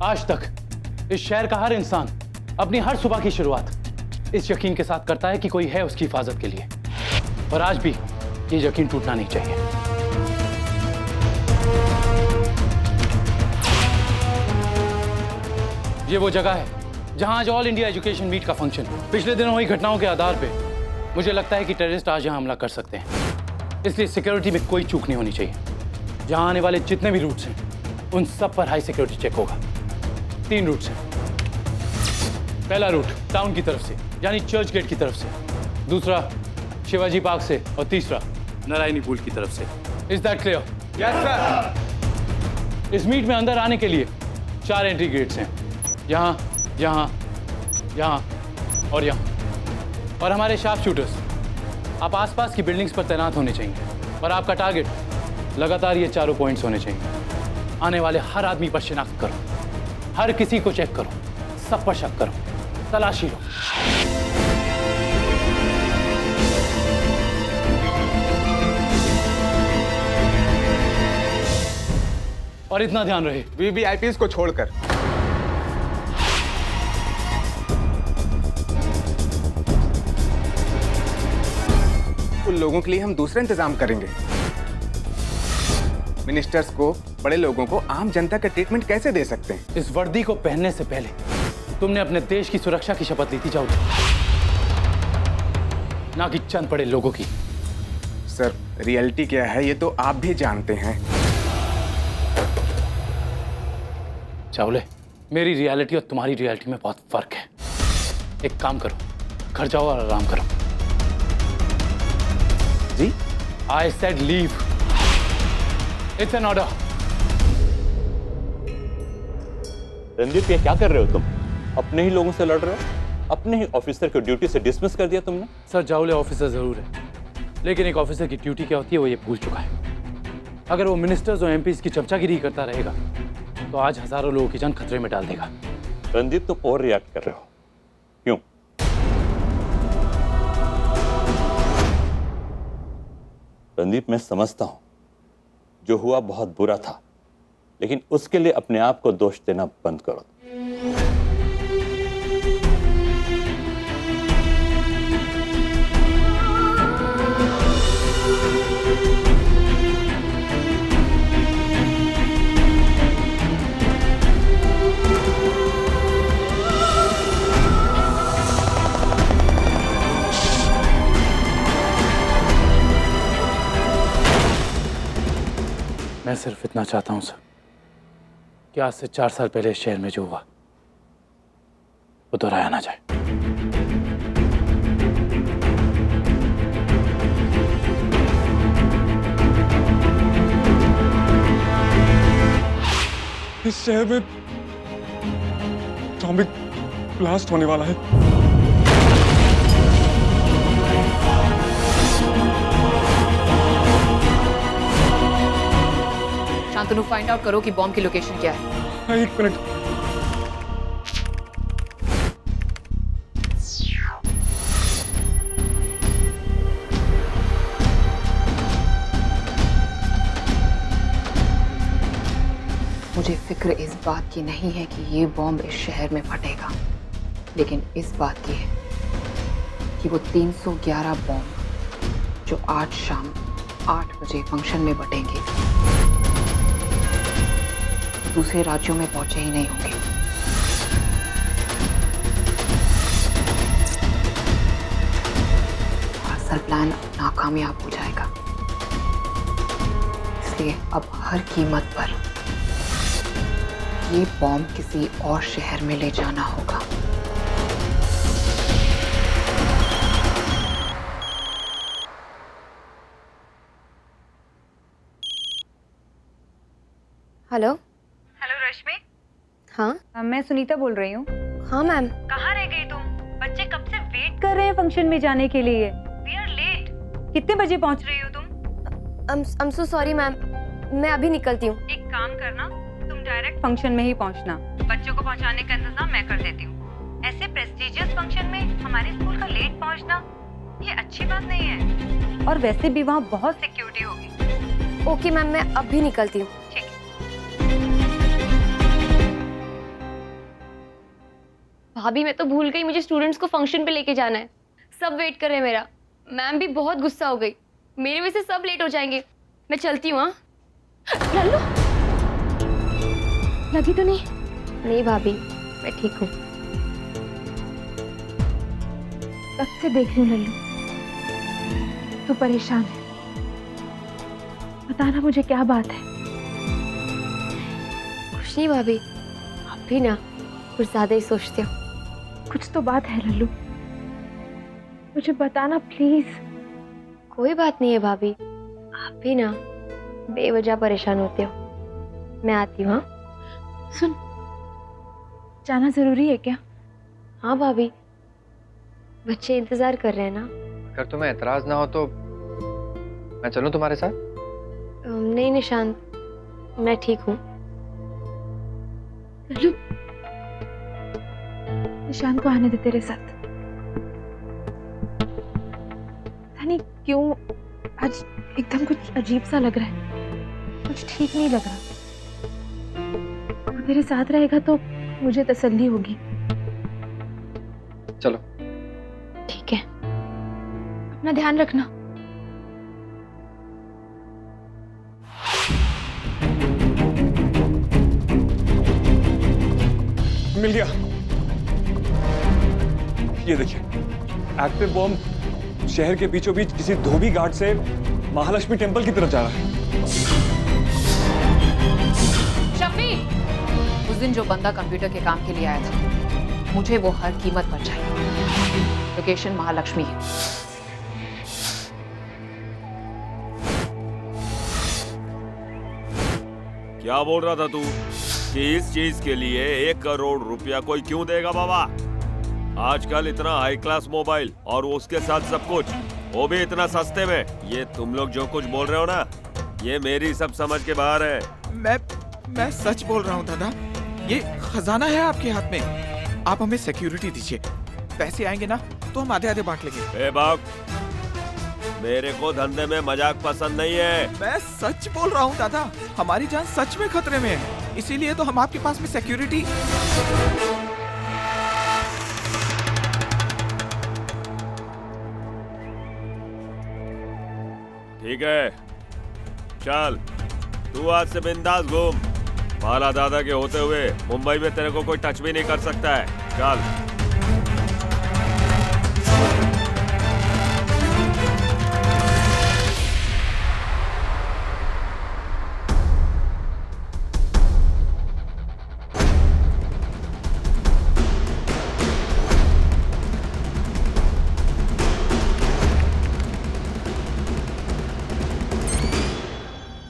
आज तक इस शहर का हर इंसान अपनी हर सुबह की शुरुआत इस यकीन के साथ करता है कि कोई है उसकी हिफाजत के लिए, और आज भी ये यकीन टूटना नहीं चाहिए। ये वो जगह है जहां आज ऑल इंडिया एजुकेशन मीट का फंक्शन। पिछले दिनों हुई घटनाओं के आधार पे मुझे लगता है कि टेररिस्ट आज यहां हमला कर सकते हैं, इसलिए सिक्योरिटी में कोई चूक नहीं होनी चाहिए। जहां आने वाले जितने भी रूट्स हैं उन सब पर हाई सिक्योरिटी चेक होगा। 3 रूट्स हैं। पहला रूट टाउन की तरफ से यानी चर्च गेट की तरफ से, दूसरा शिवाजी पार्क से, और तीसरा नारायणी पुल की तरफ से। Is that clear? Yes sir. इस मीट में अंदर आने के लिए 4 एंट्री गेट्स हैं, यहाँ, यहाँ, यहाँ और यहाँ। और हमारे शार्प शूटर्स आप आसपास की बिल्डिंग्स पर तैनात होने चाहिए, और आपका टारगेट लगातार ये चारों पॉइंट्स होने चाहिए। आने वाले हर आदमी पर शिनाख्त करो, हर किसी को चेक करो, सब पर शक करो, तलाशी लो। और इतना ध्यान रहे, वीवीआईपीज को छोड़कर। उन लोगों के लिए हम दूसरा इंतजाम करेंगे। मिनिस्टर्स को, बड़े लोगों को आम जनता का ट्रीटमेंट कैसे दे सकते हैं? इस वर्दी को पहनने से पहले तुमने अपने देश की सुरक्षा की शपथ ली थी, जाओ, ना कि चंद बड़े लोगों की। सर, रियलिटी क्या है ये तो आप भी जानते हैं। चावले, मेरी रियलिटी और तुम्हारी रियलिटी में बहुत फर्क है। एक काम करो, घर जाओ और आराम करो। जी? I said leave. It's an order. Randeep, ये क्या कर रहे हो तुम? अपने ही लोगों से लड़ रहे हो? अपने ही ऑफिसर को ड्यूटी से डिसमिस कर दिया तुमने? सर, जावले ऑफिसर जरूर है, लेकिन एक ऑफिसर की ड्यूटी क्या होती है वो ये भूल चुका है। अगर वो मिनिस्टर्स और एमपीज की चमचागिरी करता रहेगा तो आज हजारों लोगों की जान खतरे में डाल देगा। रणदीप, तुम ओवर रिएक्ट कर रहे हो। क्यों? रणदीप, मैं समझता हूं जो हुआ बहुत बुरा था, लेकिन उसके लिए अपने आप को दोष देना बंद करो। मैं सिर्फ इतना चाहता हूं सर कि आज से 4 साल पहले इस शहर में जो हुआ वो दोहराया ना जाए। इस शहर में एटॉमिक ब्लास्ट होने वाला है। शांतनु, फाइंड आउट करो कि बॉम्ब की लोकेशन क्या है। हाँ, 1 मिनट। मुझे फिक्र इस बात की नहीं है कि ये बॉम्ब इस शहर में फटेगा, लेकिन इस बात की है कि वो 311 बॉम्ब जो आज शाम 8 बजे फंक्शन में बटेंगे दूसरे राज्यों में पहुंचे ही नहीं होंगे। असल प्लान नाकामयाब हो जाएगा, इसलिए अब हर कीमत पर ये बॉम्ब किसी और शहर में ले जाना होगा। हेलो। हेलो रश्मि। हाँ मैं सुनीता बोल रही हूँ। हाँ मैम। कहाँ रह गई तुम? बच्चे कब से वेट कर रहे हैं फंक्शन में जाने के लिए। We are late. कितने बजे पहुँच रही हो तुम? I'm so sorry मैम, मैं अभी निकलती हूँ। एक काम करना, तुम डायरेक्ट फंक्शन में ही पहुँचना, बच्चों को पहुँचाने का इंतजाम मैं कर देती हूँ। ऐसे प्रेस्टिजियस फंक्शन में हमारे स्कूल का लेट पहुँचना ये अच्छी बात नहीं है, और वैसे भी वहाँ बहुत सिक्योरिटी होगी। ओके मैम, मैं अभी निकलती हूँ। ठीक है। भाभी मैं तो भूल गई, मुझे स्टूडेंट्स को फंक्शन पे लेके जाना है। सब वेट कर रहे हैं मेरा। मैम भी बहुत गुस्सा हो गई, मेरी वजह से सब लेट हो जाएंगे। मैं चलती हूँ। हाँ लल्लू, लगी तो नहीं? नहीं भाभी, मैं ठीक हूँ। तब से देख रही हूँ लल्लू, तू परेशान है। बताना मुझे क्या बात है। कुछ नहीं भाभी, आप भी ना कुछ ज्यादा ही सोचते हो। कुछ तो बात है लल्लू, मुझे बताना प्लीज। कोई बात नहीं है भाभी, आप भी ना बेवजह परेशान होते हो। मैं आती हूँ। हाँ सुन, जाना जरूरी है क्या? हाँ भाभी, बच्चे इंतजार कर रहे हैं ना। अगर तुम्हें एतराज ना हो तो मैं चलूं तुम्हारे साथ? नहीं निशांत, मैं ठीक हूँ। लल्लू, निशान को आने दे तेरे साथ। पता नहीं क्यों आज एकदम कुछ अजीब सा लग रहा है, कुछ ठीक नहीं लग रहा। वो तेरे साथ रहेगा तो मुझे तसल्ली होगी। चलो। ठीक है, अपना ध्यान रखना। मिल गया। ये देखिए, एक्टिव बॉम्ब शहर के बीचों बीच किसी धोबी घाट से महालक्ष्मी टेंपल की तरफ जा रहा है। शफी, उस दिन जो बंदा कंप्यूटर के काम के लिए आया था, मुझे वो हर कीमत पर चाहिए। लोकेशन महालक्ष्मी है। क्या बोल रहा था तू कि इस चीज के लिए 1 करोड़ रुपया कोई क्यों देगा बाबा? आजकल इतना हाई क्लास मोबाइल और उसके साथ सब कुछ, वो भी इतना सस्ते में। ये तुम लोग जो कुछ बोल रहे हो ना, ये मेरी सब समझ के बाहर है। मैं सच बोल रहा हूँ दादा, ये खजाना है आपके हाथ में। आप हमें सिक्योरिटी दीजिए, पैसे आएंगे ना तो हम आधे आधे बांट लेंगे। ए बाप, मेरे को धंधे में मजाक पसंद नहीं है। मैं सच बोल रहा हूँ दादा, हमारी जान सच में खतरे में है, इसीलिए तो हम आपके पास में सिक्योरिटी। ठीक है, चल तू आज से बिंदास घूम। बाला दादा के होते हुए मुंबई में तेरे को कोई टच भी नहीं कर सकता है। चल।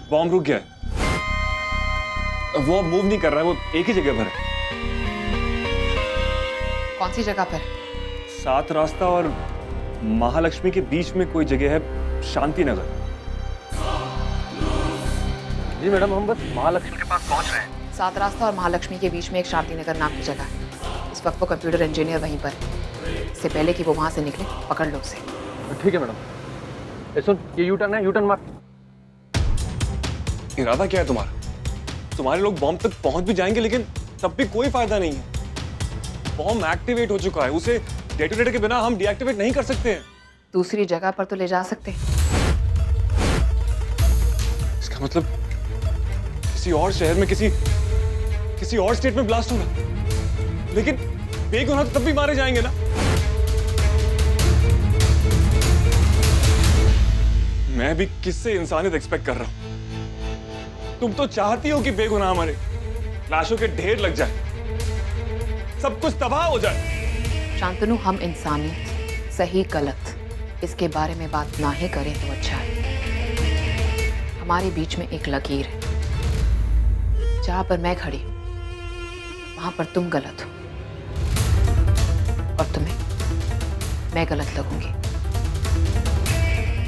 बॉम्ब रुक गया है। वो मूव नहीं कर रहा है, वो एक ही जगह पर है। कौन सी जगह पर? 7 रास्ता और महालक्ष्मी के बीच में कोई जगह है, शांति नगर। जी मैडम, हम बस महालक्ष्मी के पास पहुंच रहे हैं। 7 रास्ता और महालक्ष्मी के बीच में एक शांति नगर नाम की जगह है। इस वक्त वो कंप्यूटर इंजीनियर वहीं पर है। इससे पहले कि वो वहां से निकले, पकड़ लो उसे। ठीक है मैडम। सुन, ये यू टर्न है, यू टर्न मार। इरादा क्या है तुम्हारा? तुम्हारे लोग बॉम्ब तक पहुंच भी जाएंगे, लेकिन तब भी कोई फायदा नहीं है। बॉम्ब एक्टिवेट हो चुका है, उसे डेटोनेटर के बिना हम डीएक्टिवेट नहीं कर सकते हैं। दूसरी जगह पर तो ले जा सकते हैं। इसका मतलब किसी और शहर में, किसी और स्टेट में ब्लास्ट होगा, लेकिन बेगुनाह तो तब भी मारे जाएंगे ना। मैं भी किससे इंसानियत एक्सपेक्ट कर रहा हूं? तुम तो चाहती हो कि बेगुनाह मरे, लाशों के ढेर लग जाए, सब कुछ तबाह हो जाए। शांतनु, हम इंसानियत, सही गलत, इसके बारे में बात ना ही करें तो अच्छा है। हमारे बीच में एक लकीर है, जहां पर मैं खड़ी वहां पर तुम गलत हो, और तुम्हें मैं गलत लगूंगी।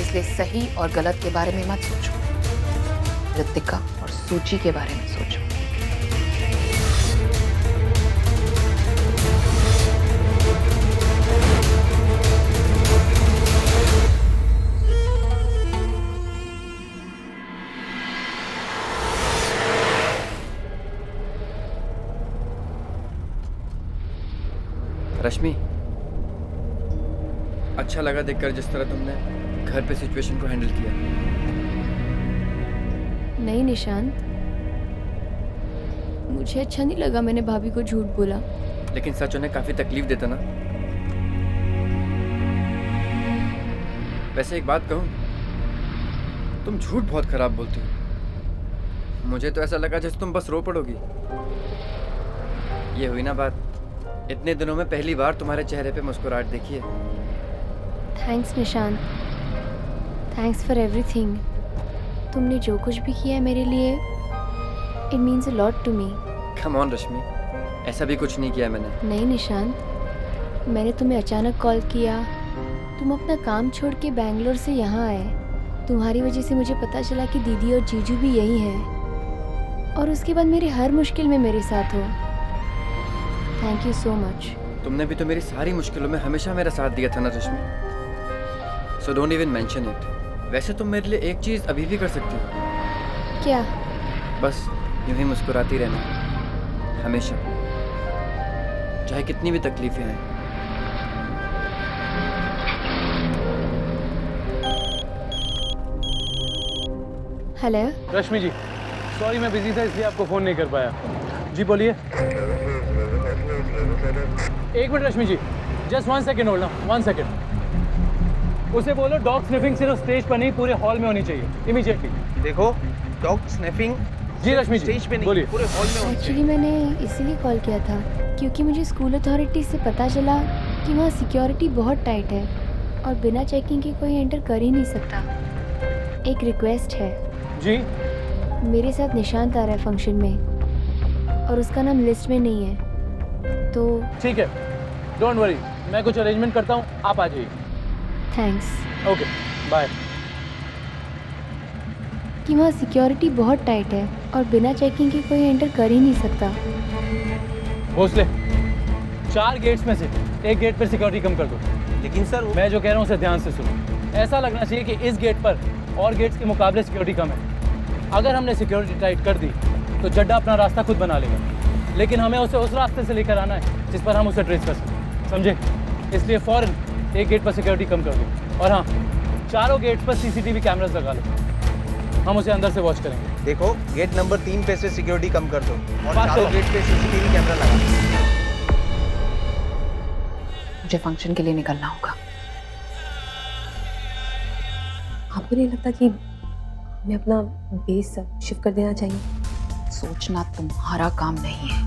इसलिए सही और गलत के बारे में मत सोचो, ऋतिका और सूची के बारे में सोचो। रश्मि, अच्छा लगा देखकर जिस तरह तुमने घर पे सिचुएशन को हैंडल किया। नहीं निशांत, मुझे अच्छा नहीं लगा मैंने भाभी को झूठ बोला। लेकिन सच उन्हें काफी तकलीफ देता ना। वैसे एक बात कहूँ, तुम झूठ बहुत खराब बोलती हो। मुझे तो ऐसा लगा जैसे तुम बस रो पड़ोगी। ये हुई ना बात, इतने दिनों में पहली बार तुम्हारे चेहरे पे मुस्कुराहट देखी है। Thanks Nishant, thanks for everything. तुमने जो कुछ भी किया है मेरे लिए, it means a lot to me. Come on Rashmi, ऐसा भी कुछ नहीं किया मैंने। नहीं निशांत, मैंने तुम्हें अचानक कॉल किया, तुम अपना काम छोड़ के बैंगलोर से यहाँ आए। तुम्हारी वजह से मुझे पता चला कि दीदी और जीजू भी यहीं हैं, और उसके बाद मेरी हर मुश्किल में मेरे साथ हो। Thank you so much. तुमने भी तो मेरी सारी मुश्किलों में हमेशा मेरा साथ दिया था ना Rashmi. So don't even mention it. वैसे तुम मेरे लिए एक चीज अभी भी कर सकती हो। क्या? बस यूं ही मुस्कुराती रहना हमेशा, चाहे कितनी भी तकलीफें आए। हेलो रश्मि जी, सॉरी मैं बिजी था इसलिए आपको फोन नहीं कर पाया। जी बोलिए। एक मिनट रश्मि जी, जस्ट 1 सेकेंड होल्ड ना, 1 सेकेंड। उसे बोलो डॉग स्निफिंग सिर्फ स्टेज पर नहीं पूरे हॉल में होनी चाहिए, इमीडिएटली। देखो, डॉग स्निफिंग जी रश्मि जी, स्टेज पे नहीं, बोलिए। पूरे हॉल में होनी एक्चुअली मैंने इसीलिए कॉल किया था क्योंकि मुझे स्कूल अथॉरिटी से पता चला कि वहाँ सिक्योरिटी बहुत टाइट है और बिना चेकिंग के कोई एंटर कर ही नहीं सकता। एक रिक्वेस्ट है। जी मेरे साथ निशांत आ रहा है फंक्शन में और उसका नाम लिस्ट में नहीं है, तो ठीक है, डोंट वरी, मैं कुछ अरेंजमेंट करता हूँ, आप आ जाइए। थैंक्स। Okay bye. कि वहाँ सिक्योरिटी बहुत टाइट है और बिना चेकिंग के कोई एंटर कर ही नहीं सकता। भोसले, 4 गेट्स में से एक गेट पर सिक्योरिटी कम कर दो। लेकिन सर मैं जो कह रहा हूँ उसे ध्यान से सुनो। ऐसा लगना चाहिए कि इस गेट पर और गेट्स के मुकाबले सिक्योरिटी कम है। अगर हमने सिक्योरिटी टाइट कर दी तो जड्डा अपना रास्ता खुद बना लेगा, लेकिन हमें उसे उस रास्ते से लेकर आना है जिस पर हम उसे ट्रेस कर सकें, समझे? इसलिए फौरन एक गेट पर सिक्योरिटी कम कर दो, और हाँ, चारों गेट्स पर सीसीटीवी कैमरास लगा लो। हम उसे अंदर से वॉच करेंगे। देखो, गेट नंबर 3 पे से सिक्योरिटी कम कर दो और बात चारों करो। गेट पे सीसीटीवी कैमरा लगा। मुझे फंक्शन के लिए निकलना होगा। आपको नहीं लगता कि हमें अपना बेस शिफ्ट कर देना चाहिए? सोचना तुम्हारा काम नहीं है,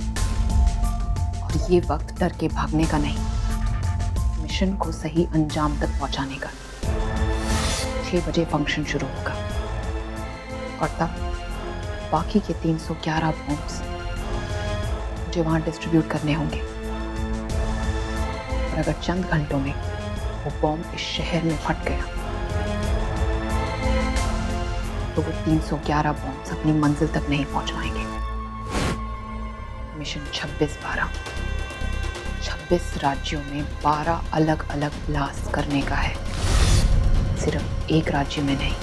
और ये वक्त डर के भागने का नहीं, मिशन को सही अंजाम तक पहुंचाने का। 6 बजे फंक्शन शुरू होगा और तब बाकी के 311 बॉम्ब्स मुझे वहां डिस्ट्रीब्यूट करने होंगे। और अगर चंद घंटों में वो बॉम्ब इस शहर में फट गया तो वो 311 बॉम्ब्स अपनी मंजिल तक नहीं पहुंच पाएंगे। मिशन 26/12, 26 राज्यों में 12 अलग अलग ब्लास्ट करने का है, सिर्फ एक राज्य में नहीं।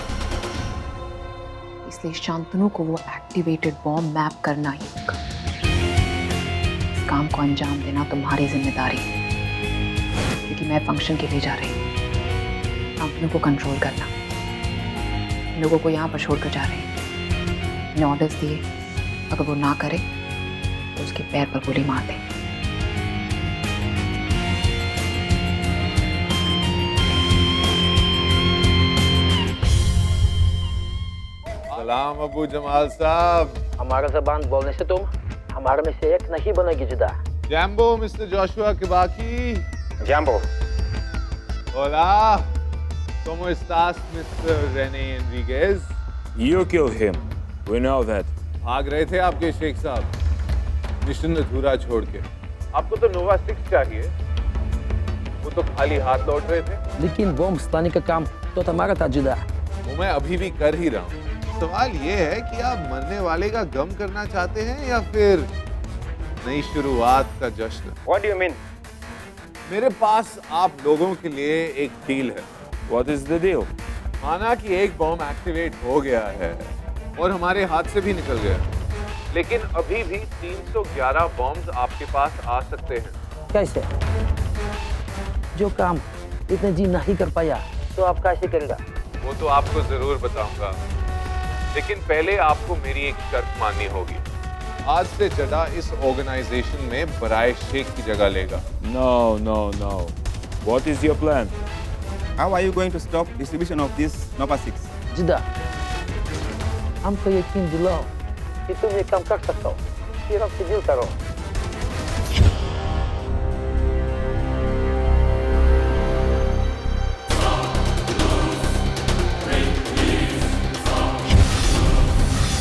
इसलिए शांतनु को वो एक्टिवेटेड बॉम्ब मैप करना ही होगा। इस काम को अंजाम देना तुम्हारी जिम्मेदारी है, क्योंकि मैं फंक्शन के लिए जा रही हूँ। शांतनु को कंट्रोल करना, लोगों को यहाँ पर छोड़कर जा रहे हैं। मैंने ऑर्डर्स दिए, अगर वो ना करे तो उसके पैर पर गोली मार दे। सलाम अबू जमाल साहब। हमारा जबान बोलने से तुम हमारे में से एक नहीं बनेगी जुदा। जैम्बो मिस्टर जोशुआ किबाकी। जैम्बो। होला, ¿cómo estás, Mr. René Enriquez? You kill him. We know that. भाग रहे थे आपके शेख साहब मिशन अधूरा छोड़ के। आपको तो नोवा 6 चाहिए, वो तो खाली हाथ लौट रहे थे। लेकिन बॉम्ब स्थानी का काम तो तुम्हारा था जुदा। वो मैं अभी भी कर ही रहा हूँ। सवाल ये है कि आप मरने वाले का गम करना चाहते हैं या फिर नई शुरुआत का जश्न? What do you mean? मेरे पास आप लोगों के लिए एक डील है। What is the deal? माना कि एक बॉम्ब एक्टिवेट हो गया है और हमारे हाथ से भी निकल गया, लेकिन अभी भी 311 बॉम्ब्स आपके पास आ सकते हैं। कैसे? जो काम इतने जी नहीं कर पाया तो आप कैसे करेगा? वो तो आपको जरूर बताऊंगा, लेकिन पहले आपको मेरी एक शर्त माननी होगी। आज से जडा इस ऑर्गेनाइजेशन में बराए शेख की जगह लेगा। No, no, no. What is your plan? How are you going to stop distribution of this Nova 6? जिदा, हमको यकीन दिलाओ कि तुम ये काम कर सकते हो। सिर्फ सिजिल करो।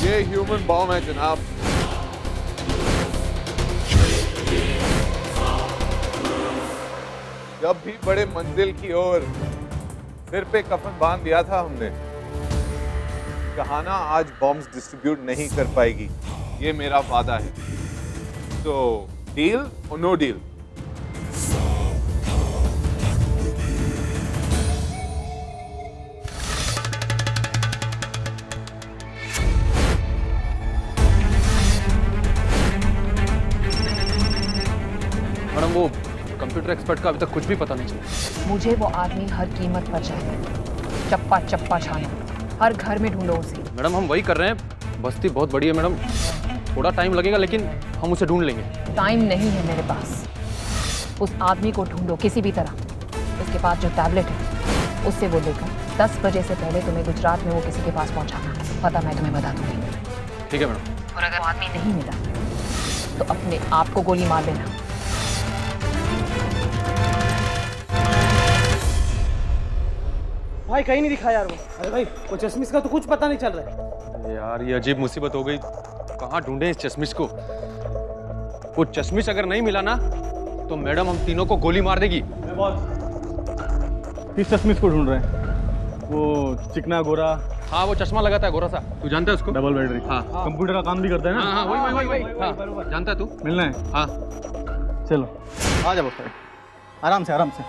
ये ह्यूमन बॉम्ब है जनाब। जब भी बड़े मंजिल की ओर सिर पे कफन बांध दिया था हमने, जहाना आज बॉम्ब्स डिस्ट्रीब्यूट नहीं कर पाएगी, ये मेरा वादा है। तो डील और नो डील? मैडम वो कंप्यूटर एक्सपर्ट का अभी तक कुछ भी पता नहीं चला। मुझे वो आदमी हर कीमत पर चाहिए। चप्पा चप्पा छानो, हर घर में ढूंढो उसे। मैडम हम वही कर रहे हैं, बस्ती बहुत बड़ी है मैडम, थोड़ा टाइम लगेगा लेकिन हम उसे ढूंढ लेंगे। टाइम नहीं है मेरे पास। उस आदमी को ढूंढो किसी भी तरह। उसके पास जो टैबलेट है उससे वो लेकर 10 बजे से पहले तुम्हें गुजरात में वो किसी के पास पहुंचाना। पता मैं तुम्हें बता दूंगी। ठीक है मैडम। और अगर वो आदमी नहीं मिला तो अपने आप को गोली मार देना। भाई कहीं नहीं दिखा यार वो। अरे भाई वो चश्मिश का तो कुछ पता नहीं चल रहा है। यार ये अजीब मुसीबत हो गई, कहाँ ढूंढे इस चश्मिश को? वो चश्मिश अगर नहीं मिला ना तो मैडम हम तीनों को गोली मार देगी। किस चश्मिश को ढूंढ रहे हैं? वो चिकना गोरा? हाँ वो चश्मा लगाता है गोरा सा, तू जानता है उसको? Double battery. हाँ कंप्यूटर का काम भी करता है ना? हाँ वही हाँ, जानता है तू? मिलना है? हाँ चलो आ जाओ सर, आराम से आराम से।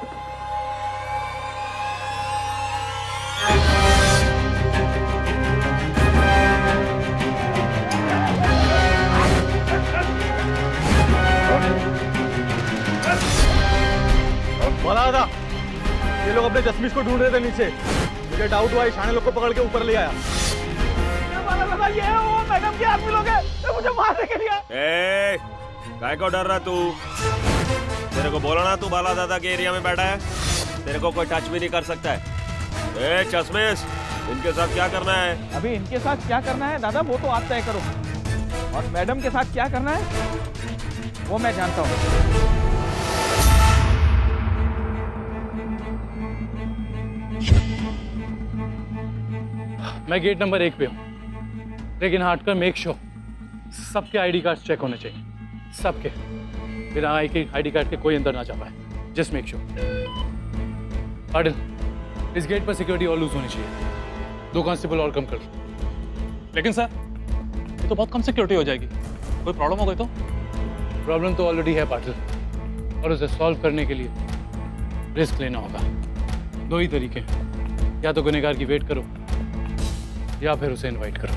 बोला था ये लोग अपने चश्मिश को ढूंढ रहे थे नीचे, मुझे डाउट हुआ शाने लोग को पकड़ के ऊपर ले आया। ये वो मैडम के आदमी लोग हैं, तो मुझे मारने के लिए। काय को डर रहा तू? तेरे को बोला ना तू बाला दादा के एरिया में बैठा है, तेरे को कोई टच भी नहीं कर सकता है। चश्मिश, इनके साथ क्या करना है? अभी इनके साथ क्या करना है दादा वो तो आप तय करो, और मैडम के साथ क्या करना है वो मैं जानता हूँ। मैं गेट नंबर 1 पे हूँ, लेकिन हटकर मेक श्योर सबके आईडी कार्ड चेक होने चाहिए, सबके। बिना आईडी कार्ड के कोई अंदर ना जा पाए, जस्ट मेक श्योर। पाटिल, इस गेट पर सिक्योरिटी और लूज होनी चाहिए। 2 कांस्टेबल और कम कर लो। लेकिन सर ये तो बहुत कम सिक्योरिटी हो जाएगी, कोई प्रॉब्लम हो गई तो? प्रॉब्लम तो ऑलरेडी है पाटिल, और उसे सॉल्व करने के लिए रिस्क लेना होगा। 2 ही तरीके हैं, या तो गुनहगार की वेट करो या फिर उसे इनवाइट करो।